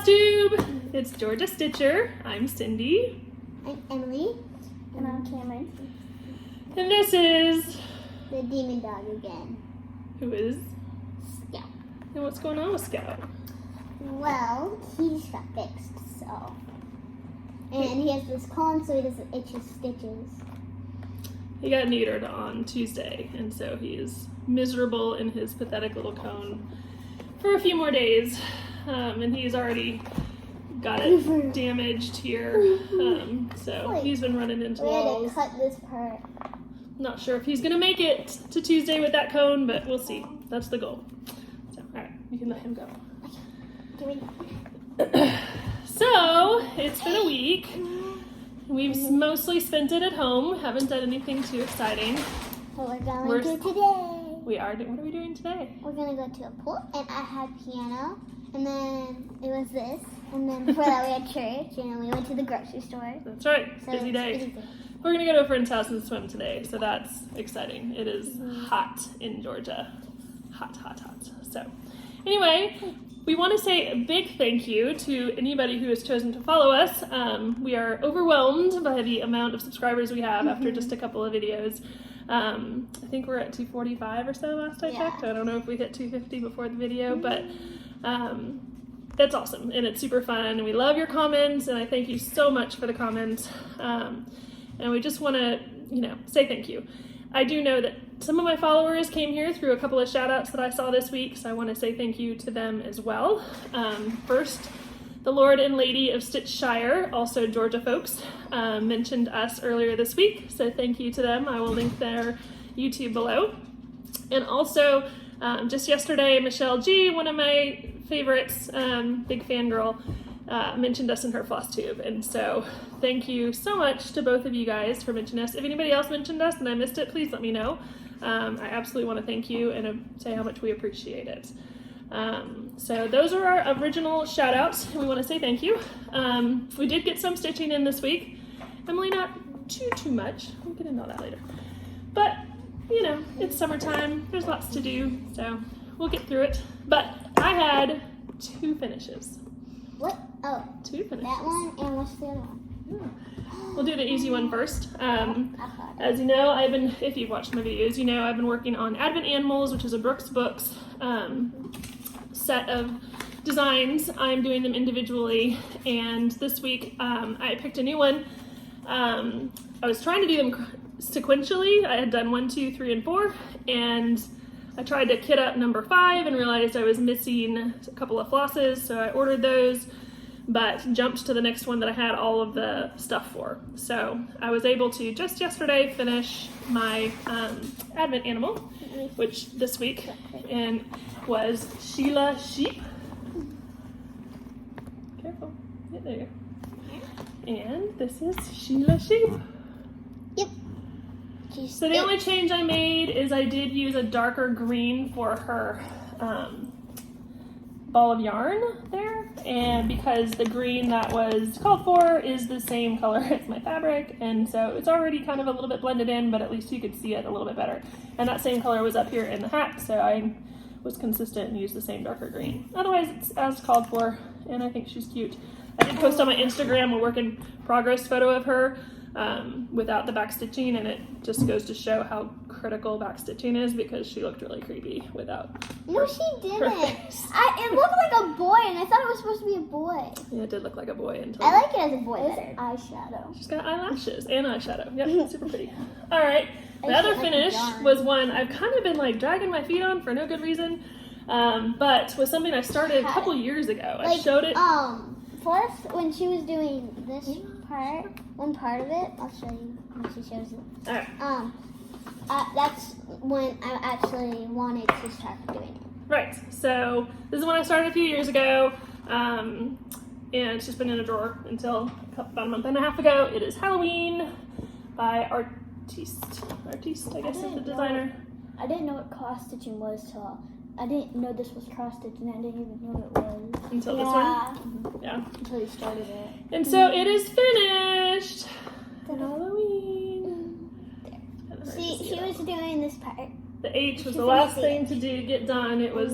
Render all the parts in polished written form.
Flosstube! It's Georgia Stitcher. I'm Cindy. I'm Emily. And I'm Cameron. And this is... the demon dog again. Who is? Scout. And what's going on with Scout? Well, he just got fixed, so... and he has this cone so he doesn't itch his stitches. He got neutered on Tuesday, and so he is miserable in his pathetic little cone for a few more days. And he's already got it damaged here, so he's been running into walls. We had to cut this part. Not sure if he's gonna make it to Tuesday with that cone, but we'll see. That's the goal. So, all right, you can let him go. So it's been a week. We've mostly spent it at home. Haven't done anything too exciting. What we're going to do today. We are. What are we doing today? We're gonna go to a pool, and I had piano, and then it was this, and then before that we had church, and then we went to the grocery store. That's right. So Busy day. We're gonna go to a friend's house and swim today, so that's exciting. It is hot in Georgia. Hot, hot, hot. So anyway, we want to say a big thank you to anybody who has chosen to follow us. We are overwhelmed by the amount of subscribers we have after just a couple of videos. I think we're at 245 or so last I checked. I don't know if we hit 250 before the video, but that's awesome, and it's super fun, and we love your comments, and I thank you so much for the comments. And we just want to, say thank you. I do know that some of my followers came here through a couple of shout outs that I saw this week, so I want to say thank you to them as well. First, the Lord and Lady of Stitchshire, also Georgia folks, mentioned us earlier this week, so thank you to them. I will link their YouTube below. And also, just yesterday, Michelle G, one of my favorites, big fangirl, mentioned us in her Flosstube, and so thank you so much to both of you guys for mentioning us. If anybody else mentioned us and I missed it, please let me know. I absolutely want to thank you and say how much we appreciate it. So those are our original shout outs. We want to say thank you. We did get some stitching in this week. Emily, not too much. We'll get into all that later. But, it's summertime. There's lots to do, so we'll get through it. But I had 2 finishes. What? Oh. 2 finishes. That one, and what's the other one? Yeah. We'll do the easy one first. As you know, if you've watched my videos, I've been working on Advent Animals, which is a Brooks Books set of designs. I'm doing them individually, and this week I picked a new one. I was trying to do them sequentially. I had done 1, 2, 3, and 4, and I tried to kit up number 5 and realized I was missing a couple of flosses, so I ordered those, but jumped to the next one that I had all of the stuff for. So I was able to just yesterday finish my Advent Animal, which this week and was Sheila Sheep. Careful, yeah, there you go. And this is Sheila Sheep. Yep. So the only change I made is I did use a darker green for her ball of yarn there, and because the green that was called for is the same color as my fabric, and so it's already kind of a little bit blended in, but at least you could see it a little bit better. And that same color was up here in the hat, so I was consistent and used the same darker green. Otherwise, it's as called for, and I think she's cute. I did post on my Instagram a work in progress photo of her without the back stitching, and it just goes to show how critical back stitching is, because she looked really creepy without. No, she didn't. It looked like a boy, and I thought it was supposed to be a boy. Yeah, it did look like a boy until I like it as a boy better. Eyeshadow. She's got eyelashes and eyeshadow. Yep, super pretty. All right, the other finish was one I've kind of been dragging my feet on for no good reason, but was something I started a couple years ago. I showed it. Plus, when she was doing this part, one part of it, I'll show you when she shows it. All right. That's when I actually wanted to start doing it. Right. So this is when I started a few years ago, and it's just been in a drawer until about a month and a half ago. It is Halloween by Artiste, I guess is the designer. I didn't know what cross stitching was till I didn't know this was cross stitching. I didn't even know what it was until this one. Yeah. Until you started it. And so it is finished. For Halloween. There. See, she was doing this part, The H was the last thing to get done. It was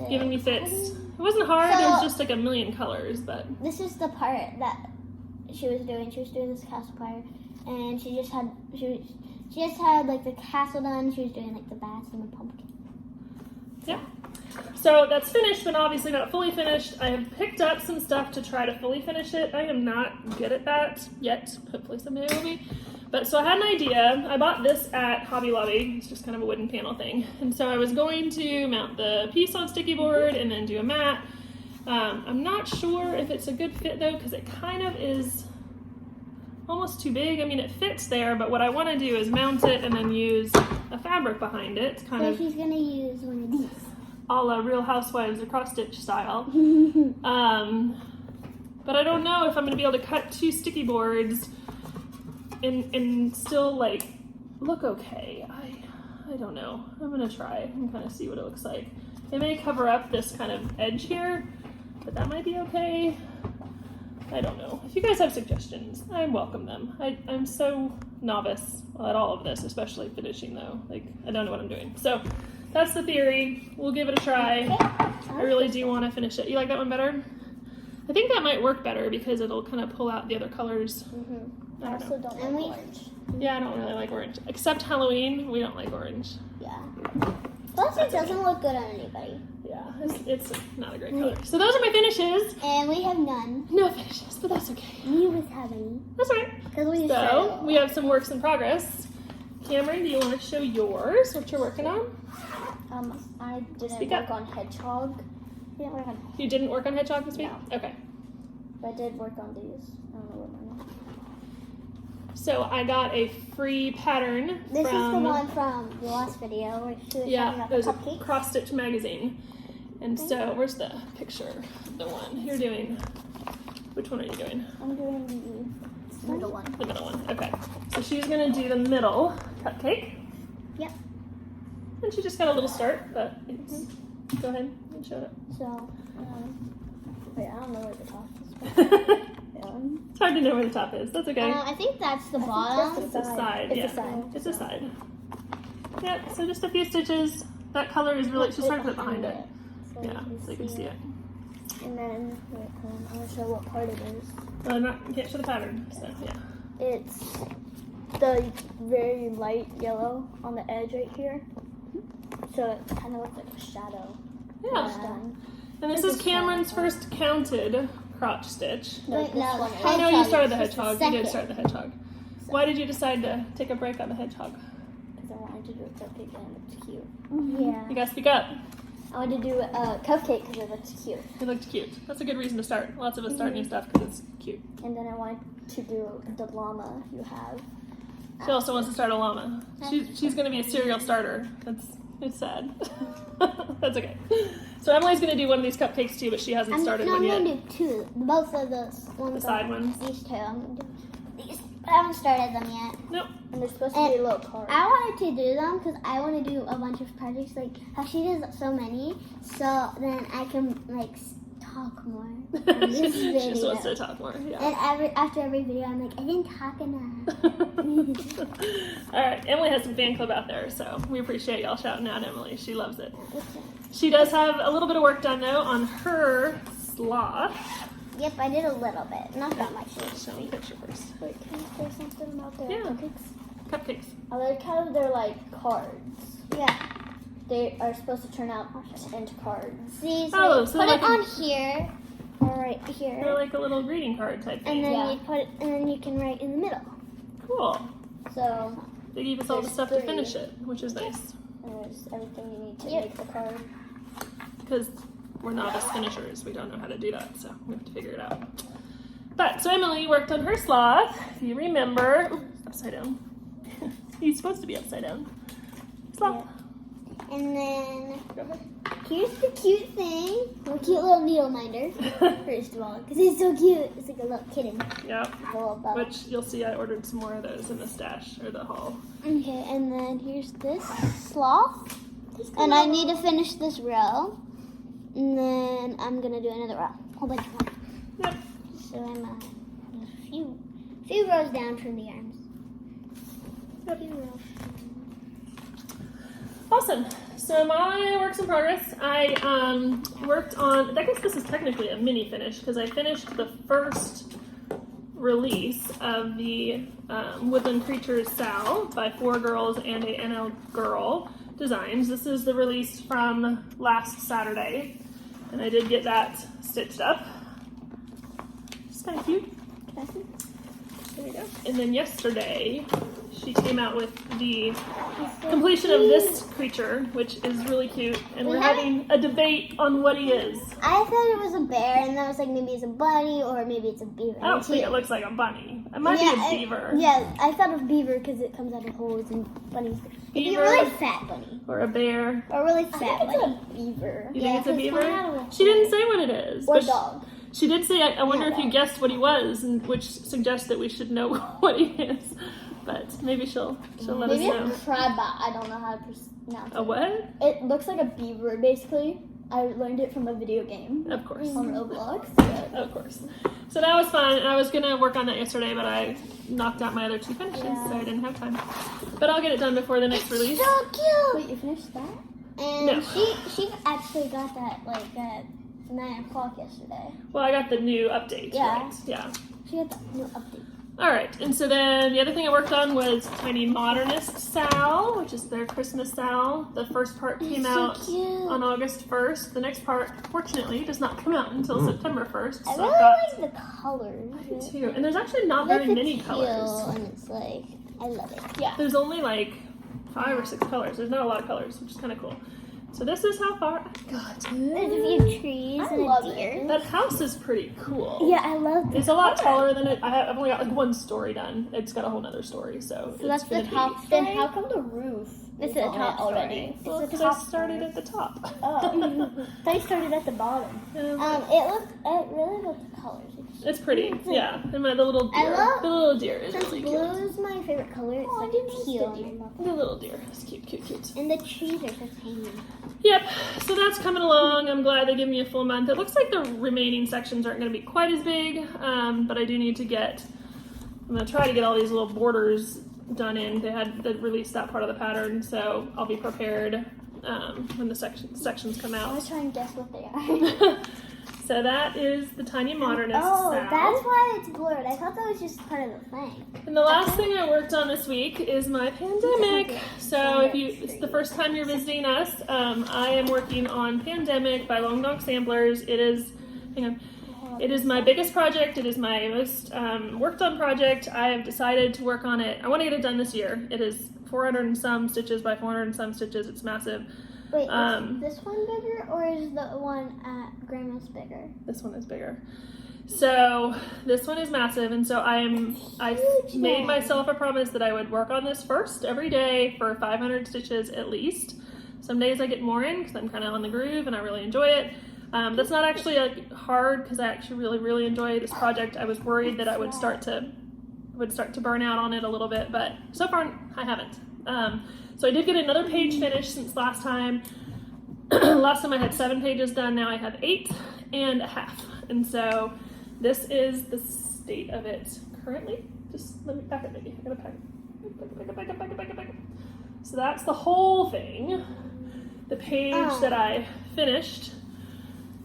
giving me fits. It wasn't hard, it was just like a million colors, but. This is the part that she was doing. She was doing this castle part, and she just had like the castle done. She was doing like the bats and the pumpkin. Yeah. So that's finished, but obviously not fully finished. I have picked up some stuff to try to fully finish it. I am not good at that yet. Hopefully someday I will be. But so I had an idea. I bought this at Hobby Lobby. It's just kind of a wooden panel thing. And so I was going to mount the piece on sticky board and then do a mat. I'm not sure if it's a good fit though, because it kind of is almost too big. I mean, it fits there, but what I want to do is mount it and then use a fabric behind it. It's kind of. She's gonna use one of these. A la Real Housewives or cross stitch style. But I don't know if I'm gonna be able to cut 2 sticky boards and still like look okay. I don't know. I'm gonna try and kind of see what it looks like. It may cover up this kind of edge here, but that might be okay. I don't know. If you guys have suggestions, I welcome them. I'm so novice at all of this, especially finishing though. Like, I don't know what I'm doing. So that's the theory. We'll give it a try. I really do want to finish it. You like that one better? I think that might work better because it'll kind of pull out the other colors. I also don't like orange. Yeah, I don't really like orange. Except Halloween, we don't like orange. Yeah. Plus it doesn't look good on anybody. Yeah, it's not a great color. So those are my finishes. And we have none. No finishes, but that's okay. Neither of us have any. That's all right. So we have some works in progress. Cameron, do you want to show yours, what you're working on? I didn't work on hedgehog. You didn't work on hedgehog this week? No. Okay. But I did work on these. I don't know what mine is. So I got a free pattern. This is the one from the last video where she was talking about the cupcakes. Cross Stitch magazine. And so where's the picture of the one you're doing? Which one are you doing? I'm doing the middle one. The middle one. Okay. So she's gonna do the middle cupcake. Yep. And she just got a little start, but it's, go ahead and show it. So, wait, I don't know where the top is. It's hard to know where the top is. That's okay. I think that's the bottom. It's the side. It's Yeah. the side. It's the side. Yeah. So just a few stitches. That color is really. She's trying to put it behind it. So Yeah, so you can see it. And then, wait, hold on. I want to show what part it is. Well, you can't show the pattern. So yeah. It's the very light yellow on the edge right here. So it kind of looks like a shadow. Yeah. And this is Cameron's first counted crotch stitch. No, I know you started the hedgehog. You Second. did start the hedgehog. Why did you decide to take a break on the hedgehog? Because I wanted to do a cupcake and it looked cute. Yeah. You gotta speak up. I wanted to do a cupcake because it looked cute. It looked cute. That's a good reason to start. Lots of us start new stuff because it's cute. And then I wanted to do the llama you have. She also wants to start a llama. She's gonna be a serial starter. It's sad. That's okay. So Emily's gonna do one of these cupcakes too, but she hasn't started one yet. I'm gonna do 2. Both of those ones. The side ones? These 2. I'm gonna do these. But I haven't started them yet. Nope. And they're supposed to be a little card. I wanted to do them because I want to do a bunch of projects like how she does so many. So then I can like talk more. In this She video. just wants to talk more. Yeah. And after every video, I'm like, I didn't talk enough. All right, Emily has some fan club out there, so we appreciate y'all shouting out Emily. She loves it. She does have a little bit of work done though on her sloth. Yep, I did a little bit. Not that much. Show me a picture first. Wait, can you say something about their cupcakes? Cupcakes. I like how they're like cards. Yeah. They are supposed to turn out into cards. See, so so put like it on here, or right here. They're like a little greeting card type thing. And then you put it, and then you can write in the middle. Cool. So They gave us all the stuff to finish it, which is nice. and there's everything you need to make the card. Because we're novice finishers. We don't know how to do that, so we have to figure it out. But, so Emily worked on her sloth. If you remember, upside down. He's supposed to be upside down. Sloth. And then Go ahead. here's the cute thing. A cute little needle minder. First of all, because it's so cute. It's like a little kitten. Yeah. Which Which you'll see I ordered some more of those in the stash or the haul. Okay, and then here's this sloth. And I need to finish this row. And then I'm gonna do another row. Whole bunch of them. Yep. So I'm a few rows down from the arms. Yep. Few rows. Awesome. So my works in progress, I worked on, I guess this is technically a mini finish because I finished the first release of the Woodland Creatures Sal by 4 girls and a NL girl designs. This is the release from last Saturday, and I did get that stitched up. It's kind of cute. There you go. And then yesterday, she came out with the completion of this creature, which is really cute. And we're having a debate on what he is. I thought it was a bear, and I was like, maybe it's a bunny, or maybe it's a beaver. I don't think it looks like a bunny. It might be a beaver. Yeah, I thought of beaver because it comes out of holes and bunnies. It'd be a really fat bunny. Or a bear. Or a really fat bunny. It's a beaver. You think it's a beaver? She didn't say what it is. Or a dog. She did say, I wonder if you guessed what he was, and which suggests that we should know what he is. But maybe she'll let us know. Maybe a crab, I don't know how to pronounce it. A what? It looks like a beaver, basically. I learned it from a video game. Of course. On Roblox. Of course. So that was fun. I was going to work on that yesterday, but I knocked out my other 2 finishes, so I didn't have time. But I'll get it done before the next release. So cute! Wait, you finished that? And No. she actually got that like at 9 o'clock yesterday. Well, I got the new update. Yeah. Right? Yeah. She got the new update. All right, and so then the other thing I worked on was Tiny Modernist Sal, which is their Christmas Sal. The first part came so out cute. on August 1st. The next part, fortunately, does not come out until September 1st. I So really I've got like the colors. I do too. And there's actually not Like very the many teal, colors. and it's like, I love it. Yeah. There's only like 5 or 6 colors. There's not a lot of colors, which is kind of cool. So this is how far I got. There's a few trees and love a deer. That house is pretty cool. Yeah, I love It's a lot taller than it. I've only got like 1 story done. It's got a whole nother story, so it's that's the gonna top Then story? how come the roof It's is the on top it already? story. Well, It's the because I top started story. at the top. Oh. They started at the bottom. It really looked the colors. It's pretty, yeah. And the little deer. The little deer is Since really blue cute. is my favorite color, it's like teal. The little deer is cute, cute, cute. And the trees are so tiny. Yep, so that's coming along. I'm glad they gave me a full month. It looks like the remaining sections aren't going to be quite as big, but I do need to I'm going to try to get all these little borders done in. They released that part of the pattern, so I'll be prepared when the sections come I out. was trying to guess what they are. So that is the Tiny Modernist Oh, Sal. that's why it's blurred. I thought that was just part of the thing. And the last thing I worked on this week is my pandemic. So if it's the first time you're visiting us, I am working on Pandemic by Longdog Samplers. It is my biggest project. It is my most worked on project. I have decided to work on it. I want to get it done this year. It is 400 and some stitches by 400 and some stitches. It's massive. Wait, is this one bigger or is the one at Grandma's bigger? This one is bigger. So this one is massive, and so I made myself a promise that I would work on this first every day for 500 stitches at least. Some days I get more in because I'm kind of on the groove and I really enjoy it. That's not actually hard because I actually really, really enjoy this project. I was worried that I would start to burn out on it a little bit, but so far I haven't. So I did get another page finished since last time. Last time I had 7 pages done, now I have 8 and a half. And so this is the state of it currently. Just let me back it, baby. I gotta pack it. So that's the whole thing. The page that I finished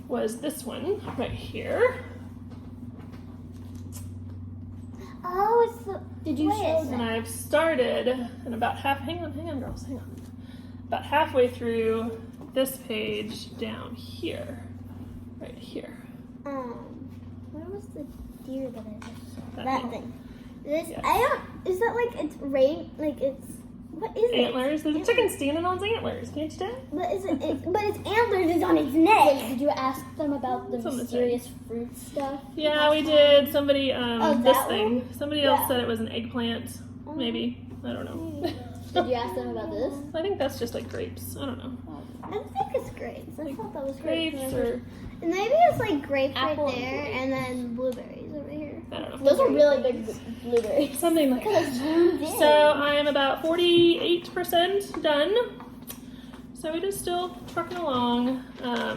was this one right here. Oh, it's the. Did you show And I've started and about hang on girls, hang on. About halfway through this page down here. Right here. Where was the deer that I just saw? That That thing. thing. This, Yes. is that like it's rain, like it's, what is it? Antlers. There's a chicken standing on its antlers. Can't you tell? But is but its antlers is on its neck. Did you ask them about the It's on the mysterious fruit stuff? Yeah, we did. Somebody, that this one? thing. Somebody else said it was an eggplant. Maybe. I don't know. Did you ask them about this? I think that's just like grapes. I don't know. I think it's grapes. I thought that was grapes. Grapes or And maybe it's like grapes Apple right and there, blueberries. and then blueberries over here. I don't know. Those are really big blueberries. Something like that. So I am about 48% done. So it is still trucking along. I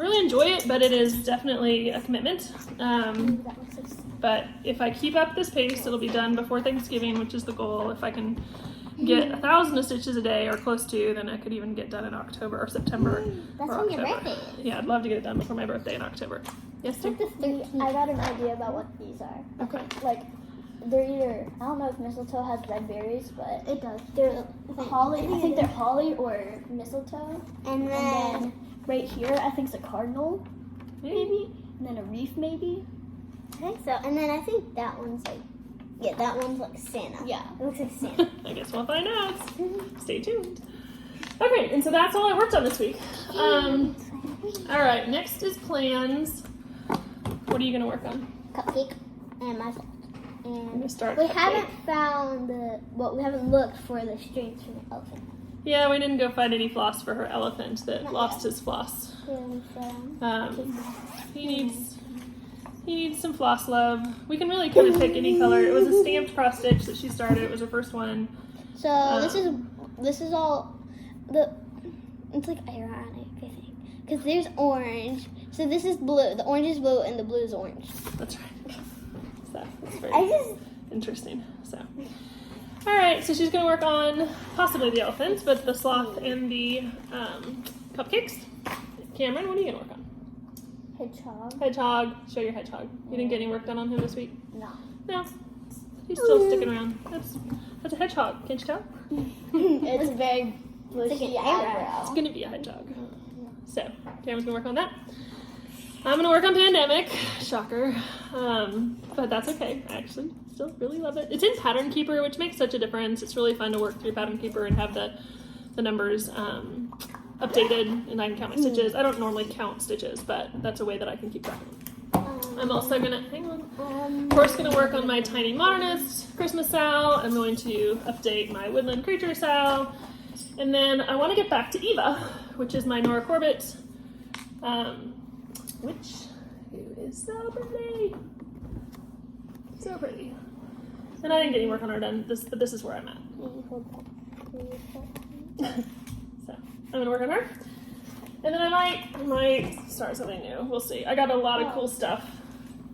really enjoy it, but it is definitely a commitment. That looks so But if I keep up this pace, it'll be done before Thanksgiving, which is the goal. If I can get 1,000 stitches a day or close to, then I could even get done in October or September. That's or when your October. birthday is. Yeah, I'd love to get it done before my birthday in October. Yes, It's like Sue? the 13th. I got an idea about what these are. I Okay. think, like, they're either, I don't know if mistletoe has red berries, but It does. they're think- holly. I I think think it they're holly or mistletoe. And And then, then right here, I think it's a cardinal, maybe. And then a reef, maybe. I think so. And then I think that one's like, yeah, that one's like Santa. Yeah. It looks like Santa. I guess we'll find out. Stay tuned. Okay, and so that's all I worked on this week. All right, next is plans. What are you going to work on? Cupcake and my salt. I'm And going to start we cupcake. haven't found we haven't looked for the strings for the elephant. Yeah, we didn't go find any floss for her elephant that Not lost yet. his floss. And, He needs some floss love. We can really kind of pick any color. It was a stamped cross stitch that she started. It was her first one. so this is all it's like ironic, I think, because there's orange. So this is blue. The orange is blue and the blue is orange. That's right. So that's very I just interesting. So, all right. So she's going to work on possibly the elephant, but the sloth and the cupcakes. Cameron, what are you going to work on? Hedgehog. Hedgehog. Show your hedgehog. You didn't get any work done on him this week? No. No. He's still sticking around. That's a hedgehog. Can't you tell? It's very bushy It's like an eyebrow. It's going to be a hedgehog. So, Cameron's going to work on that. I'm going to work on Pandemic. Shocker. But that's okay. I actually still really love it. It's in Pattern Keeper, which makes such a difference. It's really fun to work through Pattern Keeper and have the numbers updated, and I can count my stitches. I don't normally count stitches, but that's a way that I can keep track of them. I'm also going to, hang on, of course, going to work on my Tiny Modernist Christmas Sal. I'm going to update my Woodland Creatures Sal. And then I want to get back to Eva, which is my Nora Corbett, who is so pretty. So pretty. And I didn't get any work on her done, but this is where I'm at. So I'm going to work on her. And then I might start something new. We'll see. I got a lot of cool stuff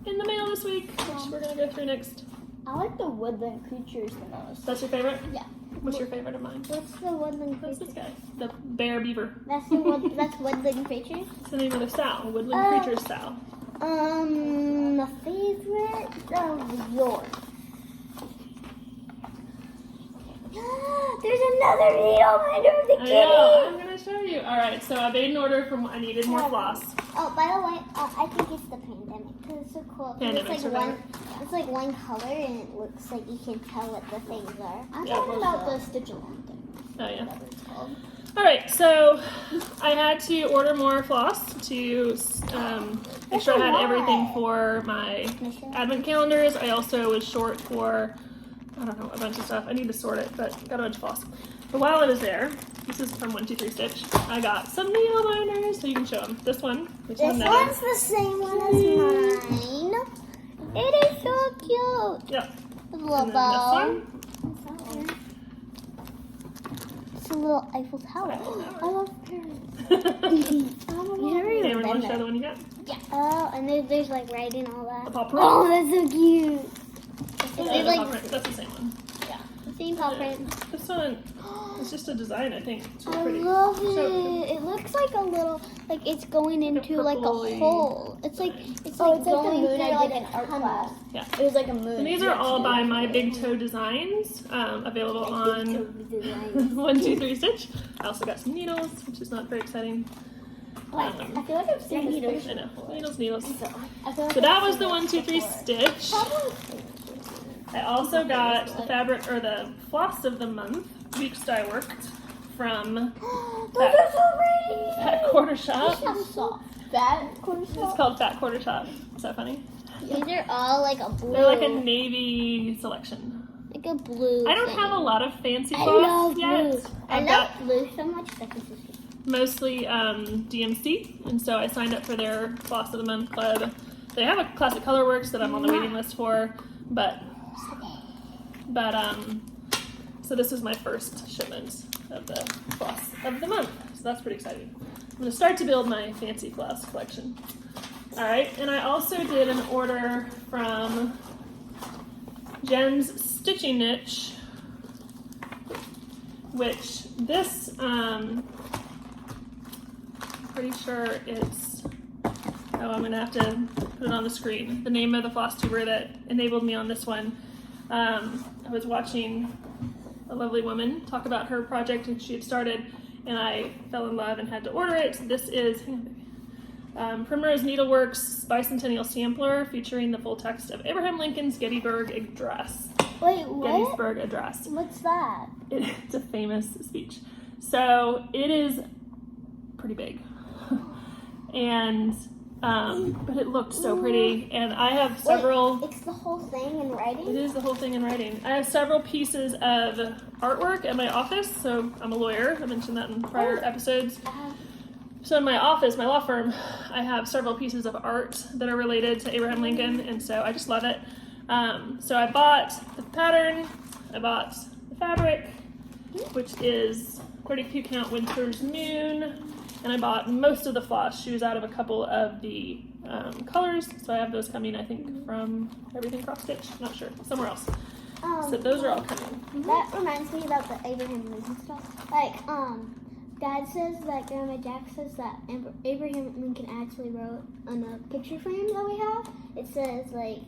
in the mail this week, which we're going to go through next. I like the Woodland Creatures the most. That's your favorite? Yeah. What's your favorite of mine? what's the woodland That's creature? this guy. The bear beaver. That's woodland creatures. It's the name of the Sal. Woodland Creatures Sal. The favorite of yours. There's another needle under the I kitty. know. I'm going to show you. All right. So I made an order from. I needed more floss. Oh, by the way, I think it's the pandemic because it's so cool. 'Cause Pandemic's your it's like one color and it looks like you can tell what the things are. I'm Yeah, talking well, about the Stitch Along thing. Oh yeah. Whatever it's called. All right. So I had to order more floss to make sure I had everything for my advent calendars. I also was short for, I don't know, a bunch of stuff. I need to sort it, but got a bunch of floss. But while I was there, this is from 123 Stitch. I got some needle binders, so you can show them. This one, which is This another. one's the same one as mine. It is so cute. Yep. With a And little then bow. this one. It's a little Eiffel Tower. Eiffel Tower. I love parrots. Cameron, You've never even want been to show there. the one you got? Yeah. Oh, and there's like writing all The that. paw print. Oh, that's so cute. Yeah, It's the like paw print. That's the same one. the same paw print. This one, it's just a design, I think. It's really I pretty. love So- it. It looks like a little, like it's going into like a purpley- hole. It's like Oh, it's it's like like the going moon through I like did in a art tunnel. class. Yeah. It was like a moon. And these are all by My Big Toe Designs, available on 123 Stitch. I also got some needles, which is not very exciting. I feel like I've seen Needles. this I know, before. needles. I feel like So that I've was seen the this 123 before. Stitch. I also got the fabric, or the floss of the month, weeks I worked, from Those are so pretty. Fat Quarter Shop. Soft. That It's called Fat Quarter Shop. Is that funny? These are all like a blue. They're like a navy selection. like a blue. I don't thing. have a lot of fancy I floss love yet. blue. I I've love got blue so much that this is mostly DMC, and so I signed up for their Floss of the Month club. They have a Classic Colorworks that I'm on the waiting list for, but so this is my first shipment of the Floss of the Month, so that's pretty exciting. I'm going to start to build my fancy floss collection. All right, and I also did an order from Jen's Stitching Niche which this, pretty sure it's, I'm gonna have to put it on the screen. The name of the Flosstuber that enabled me on this one. I was watching a lovely woman talk about her project that she had started, and I fell in love and had to order it. This is Primrose Needleworks Bicentennial Sampler featuring the full text of Abraham Lincoln's Gettysburg Address. Wait, what? Gettysburg Address. What's that? It's a famous speech. So it is pretty big. And but it looked so pretty, and I have several. Wait, it's the whole thing in writing? It is the whole thing in writing. I have several pieces of artwork at my office, so I'm a lawyer. I mentioned that in prior episodes. So in my office, my law firm, I have several pieces of art that are related to Abraham Lincoln, and so I just love it. So I bought the pattern, I bought the fabric, which is 32 count Winter's Moon, and I bought most of the floss. She was out of a couple of the colors, so I have those coming, I think, from Everything Cross Stitch. Not sure, somewhere else. So those are all coming. That reminds me about the Abraham Lincoln stuff. Like, Dad says that Grandma Jack says that Abraham Lincoln actually wrote on a picture frame that we have. It says, like,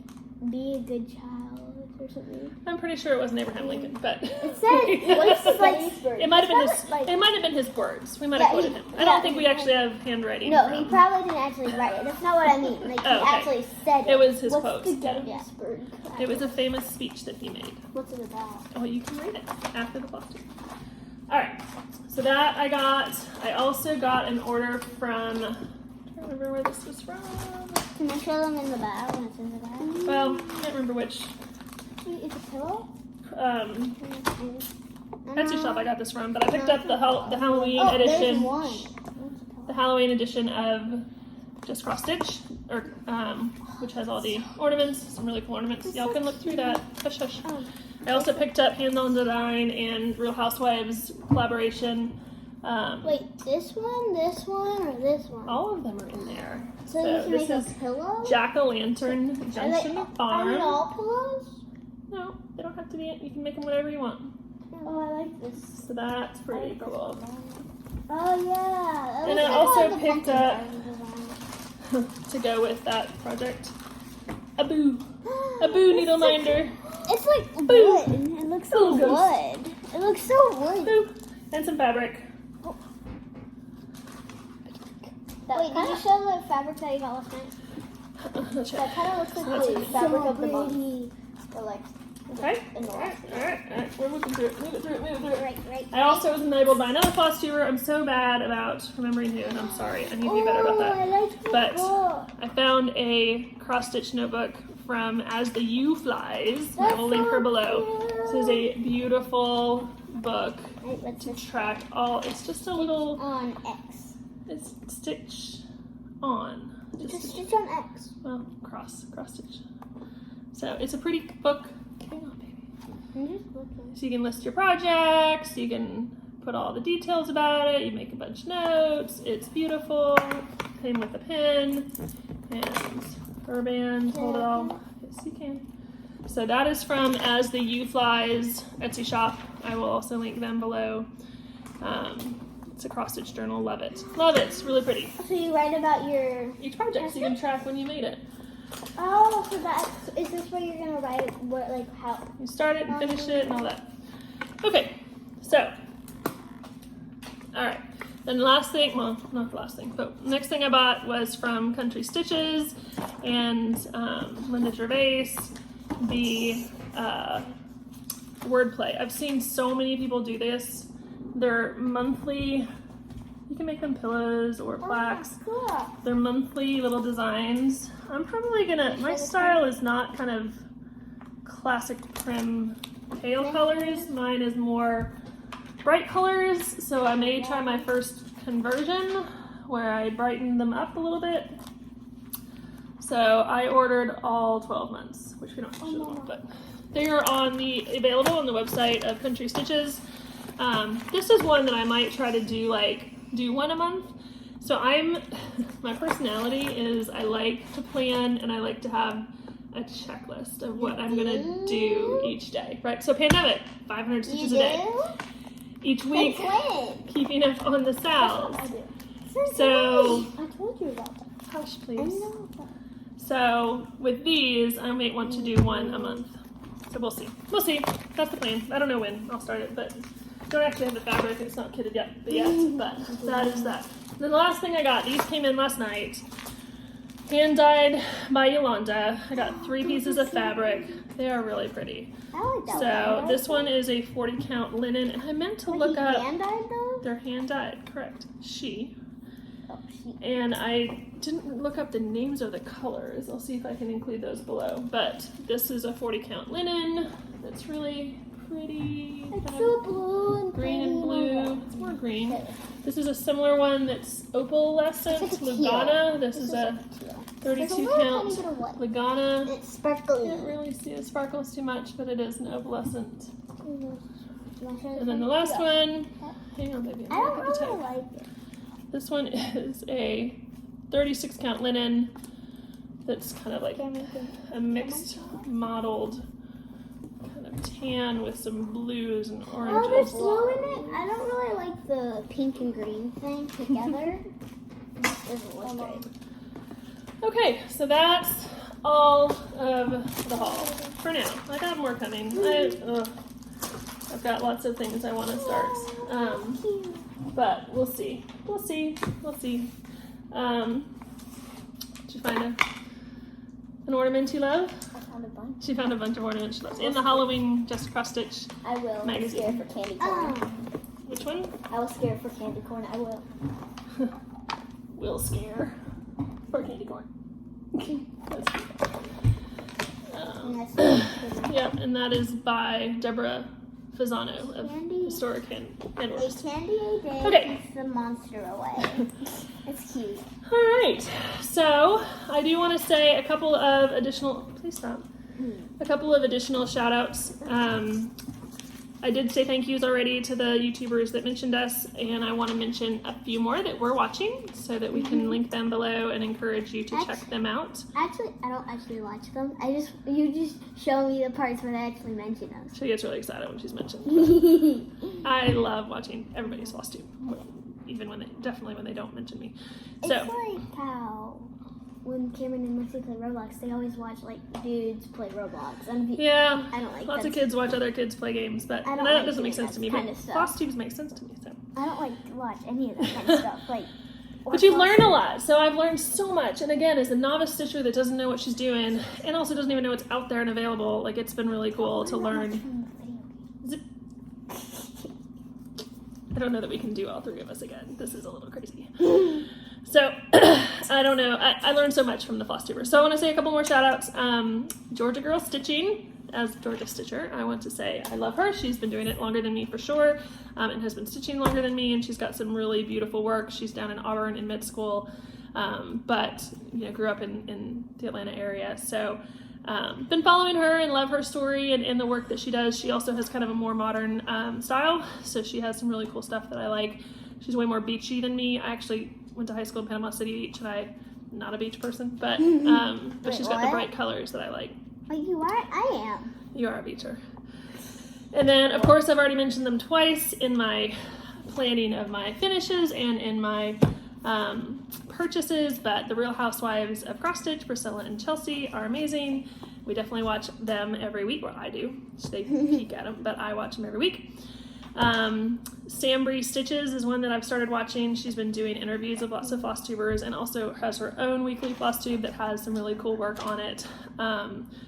be a good child or something. I'm pretty sure it wasn't Abraham Lincoln, but it says what's like it might have been his. It might have been his words. We might have quoted him. I don't think we actually have handwriting. No, he probably didn't actually write it. That's not what I mean. Like, he actually said it. It was his What's quote. the Gettysburg? It was a famous speech that he made. What's it about? Oh, you can read it after the Flosstube. All right, so that I got. I also got an order from. I don't remember where this was from. Can I show them in the bag when it's in the bag? Well, I can't remember which. It's a pillow? Etsy shop I got this from, but I picked up the Halloween edition. The Halloween edition of Just Cross Stitch, or which has all the ornaments, some really cool ornaments. Y'all can look through that. Hush, hush. I also picked up Hand on Design and Real Housewives collaboration. Wait, this one, or this one? All of them are in there. So you can this make is a pillow? Jack-o'-lantern Junction Farm. Are they all pillows? No, they don't have to be. You can make them whatever you want. Oh, I like this. So that's pretty cool. Oh yeah. And I also picked up to go with that project a boo needle minder. It's like Boo. wood. It looks so wood. It looks so wood. Boo. And some fabric. Wait, did you show the fabric that you got last night? That kind of looks like the fabric of the month. Or like, okay. In the last Alright. We're moving through it. Move it through it. Right. I also was enabled by another Flosstuber. I'm so bad about remembering who, and I'm sorry. I need to be better about that. I like the book. I found a cross-stitch notebook from As the Yoo Flies. I will link her below. This is a beautiful book to track all. It's just a little. On X. It's stitch on. It's a stitch on X. Well, cross stitch. So it's a pretty book. Hang on, baby. So you can list your projects. You can put all the details about it. You make a bunch of notes. It's beautiful. Came with a pen and rubber band. Hold it all. Yes, you can. So that is from As the Yoo Flies Etsy shop. I will also link them below. It's a cross-stitch journal. Love it. Love it. It's really pretty. So you write about each project, so you can track when you made it. Oh, so is this where you're gonna write what, like, how you start it and finish it and all that. Okay, so all right. Then the last thing, well, not the last thing, but next thing I bought was from Country Stitches and Linda Gervais, the wordplay. I've seen so many people do this. They're monthly. You can make them pillows or plaques. Oh, cool. They're monthly little designs. I'm probably gonna, my style is not kind of classic prim pale colors. Mine is more bright colors, so I may try my first conversion where I brighten them up a little bit. So I ordered all 12 months, which we don't show them, but they are available on the website of Country Stitches. This is one that I might try to do one a month. So my personality is I like to plan and I like to have a checklist of what I'm gonna do each day, right? So pandemic, 500 stitches a day. each week, It's keeping up on the Sals. I do. So, I told you about that. hush, I please. know that. So, with these, I might want to do one a month. So we'll see. We'll see. That's the plan. I don't know when I'll start it, but I don't actually have the fabric. It's not kitted yet, but that is that. And then the last thing I got, these came in last night. Hand dyed by Yolanda. I got 3 pieces of fabric. They are really pretty. I like that So one. this one is a 40 count linen, and I meant to look up. Hand dyed though? They're hand dyed, correct? Oh, she. And I didn't look up the names of the colors. I'll see if I can include those below. But this is a 40 count linen. That's really pretty. It's Kind so of blue and green and pretty. blue. It's more green. This is a similar one that's opalescent It's like a Lugana. teal. This is a There's 32 little count tiny bit of white. Lugana. It's sparkly. Can't really see it sparkles too much, but it is an opalescent. And And then the last one, hang on baby, I I'm don't gonna have to really type. like it. This one is a 36 count linen that's kind of like a mixed mottled kind of tan with some blues and Oh, oranges. there's blue in it. I don't really like the pink and green thing together. It doesn't look great. Okay, so that's all of the haul for now. I got more coming. I've got lots of things I want to start. But we'll see. We'll see. We'll see. Did you find an ornament you love? I found a bunch. She found a bunch of ornaments she loves. In the Halloween Just Cross Stitch. I will. I'm Magazine. scared for candy corn. Which one? I was scared for candy corn. I will. Will scare. For candy corn. That's cute. Yeah, and that is by Deborah Fasano of Candy. Historic A Handworks. candy a day Okay. keeps the monster away. It's cute. All right, so I do want to say a couple of additional, please stop, a couple of additional shout outs. I did say thank yous already to the YouTubers that mentioned us, and I want to mention a few more that we're watching so that we can link them below and encourage you to check them out. Actually, I don't actually watch them. You just show me the parts where they actually mention us. She gets really excited when she's mentioned. I love watching everybody's Flosstube, even when definitely when they don't mention me. So. It's like how when Cameron and Lexi play Roblox, they always watch like dudes play Roblox. Yeah, I don't like lots that. of kids watch other kids play games, but I don't that like doesn't make doing sense that to me. But kind of stuff. Flosstubes make sense to me. So. I don't like to watch any of that kind of stuff. Like, But you learn a lot. So I've learned so much. And again, as a novice stitcher that doesn't know what she's doing and also doesn't even know what's out there and available, like it's been really cool to learn. Zip. I don't know that we can do all 3 of us again. This is a little crazy. So, I don't know. I learned so much from the Flosstubers. So I want to say a couple more shout outs. Georgia Girl Stitching, as Georgia Stitcher, I want to say I love her. She's been doing it longer than me for sure, and has been stitching longer than me, and she's got some really beautiful work. She's down in Auburn in mid school, but grew up in the Atlanta area. So been following her and love her story and the work that she does. She also has kind of a more modern style, so she has some really cool stuff that I like. She's way more beachy than me. I actually went to high school in Panama City Beach, and I'm not a beach person, but she's got the bright colors that I like. Like you are? I am. You are a beacher. And then, of course, I've already mentioned them twice in my planning of my finishes and in my purchases, but the Real Housewives of Cross Stitch, Priscilla and Chelsea, are amazing. We definitely watch them every week, or I do. They peek at them, but I watch them every week. SamBrie Stitches is one that I've started watching. She's been doing interviews with lots of Flosstubers and also has her own weekly Flosstube that has some really cool work on it.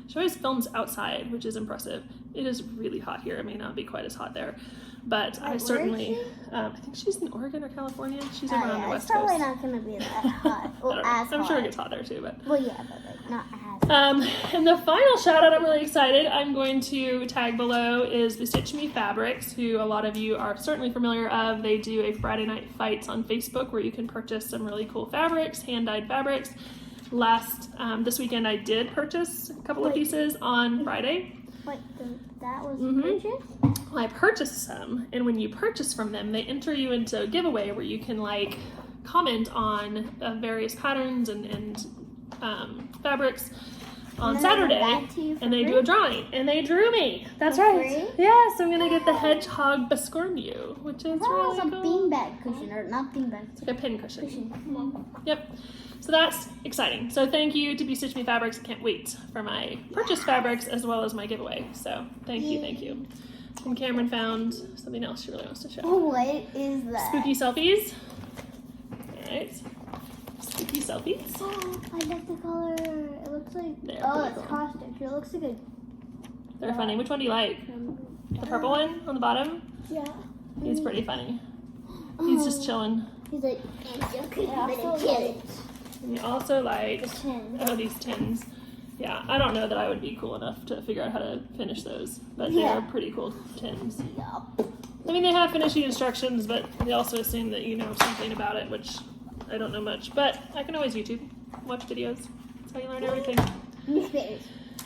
She always films outside, which is impressive. It is really hot here. It may not be quite as hot there, but I certainly, I think she's in Oregon or California. She's over on the West It's probably Coast. not going to be that hot. Well, as hot. I'm sure it gets hot there too, but. Well, yeah, but like not as hot. And the final shout out, I'm really excited, I'm going to tag below, is BeStitch Me Fabrics, who a lot of you are certainly familiar of. They do a Friday night fights on Facebook where you can purchase some really cool fabrics, hand-dyed fabrics. This weekend I did purchase a couple of pieces on Friday. Wait, that was purchased? Well, I purchased some, and when you purchase from them, they enter you into a giveaway where you can like comment on various patterns and fabrics on And then Saturday, back to you for and they free? do a drawing, and they drew me. That's For right. free? Yes, I'm gonna get the hedgehog Bascormio, which is Oh, really it's a cool. beanbag cushion, or not beanbag. It's like a pin cushion. Cushion. Yep. So that's exciting. So thank you to BeStitch Me Fabrics. I can't wait for my purchased fabrics as well as my giveaway. So thank you, thank you. And Cameron found something else she really wants to show. Oh, what is that? Spooky selfies. All right. Spooky selfies. Oh, I like the color. It looks like. They're Oh, pretty it's cool. cross stitch. It looks like a. They're funny. Which one do you like? The purple one on the bottom? Yeah. He's pretty funny. He's just chilling. He's like, And you also like, tin. oh, these tins. Yeah, I don't know that I would be cool enough to figure out how to finish those, but Yeah. they're pretty cool tins. Yup. I mean, they have finishing instructions, but they also assume that you know something about it, which I don't know much. But I can always YouTube, watch videos. That's how you learn everything.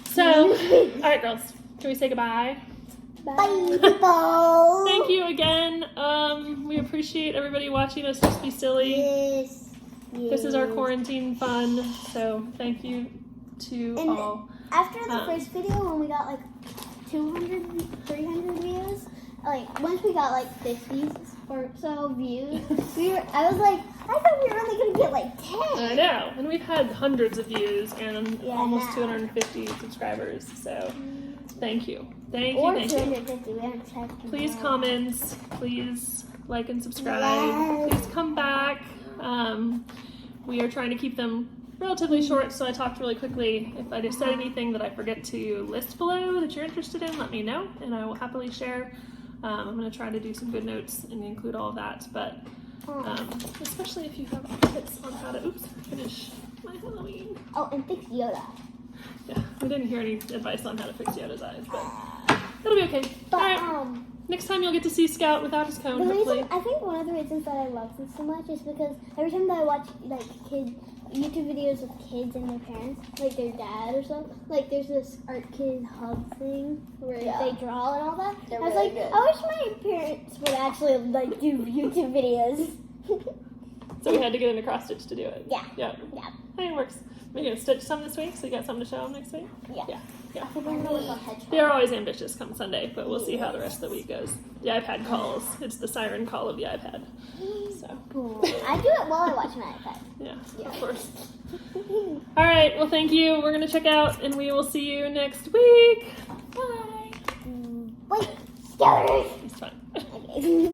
So, all right, girls, can we say goodbye? Bye, people. Thank you again. We appreciate everybody watching us just be silly. Yes. This is our quarantine fun, so thank you to And all. After the first video, when we got like 200, 300 views, like once we got like 50 or so views, I was like, I thought we were only gonna get like 10. I know, and we've had hundreds of views and Yeah, almost now. 250 subscribers, so thank you. Thank Or you, thank you. 250. We haven't checked. Please yet. comments, please like and subscribe. Yes. Please come back. We are trying to keep them relatively short, so I talked really quickly. If I just said anything that I forget to list below that you're interested in, let me know, and I will happily share. I'm going to try to do some good notes and include all of that, but especially if you have tips on how to finish my Halloween. Oh, and fix Yoda. Yeah, we didn't hear any advice on how to fix Yoda's eyes, but it'll be okay. But All right. Next time you'll get to see Scout without his cone, the hopefully. reason I think one of the reasons that I love this so much is because every time that I watch like YouTube videos of kids and their parents, like their dad or something, like there's this art kid hug thing where they draw and all that. They're I was really like, good. I wish my parents would actually like do YouTube videos. So we had to get in a cross stitch to do it. Yeah. Yeah. Yeah. Hey, it works. We're going to stitch some this week, so you got something to show them next week? Yeah. Yeah. I think I'm gonna look on hedgehog. They're always ambitious come Sunday, but we'll see how the rest of the week goes. The iPad calls. It's the siren call of the iPad. So, I do it while I watch my iPad. yeah, of course. All right. Well, thank you. We're going to check out, and we will see you next week. Bye. Wait, skeletons. It's fine. Okay.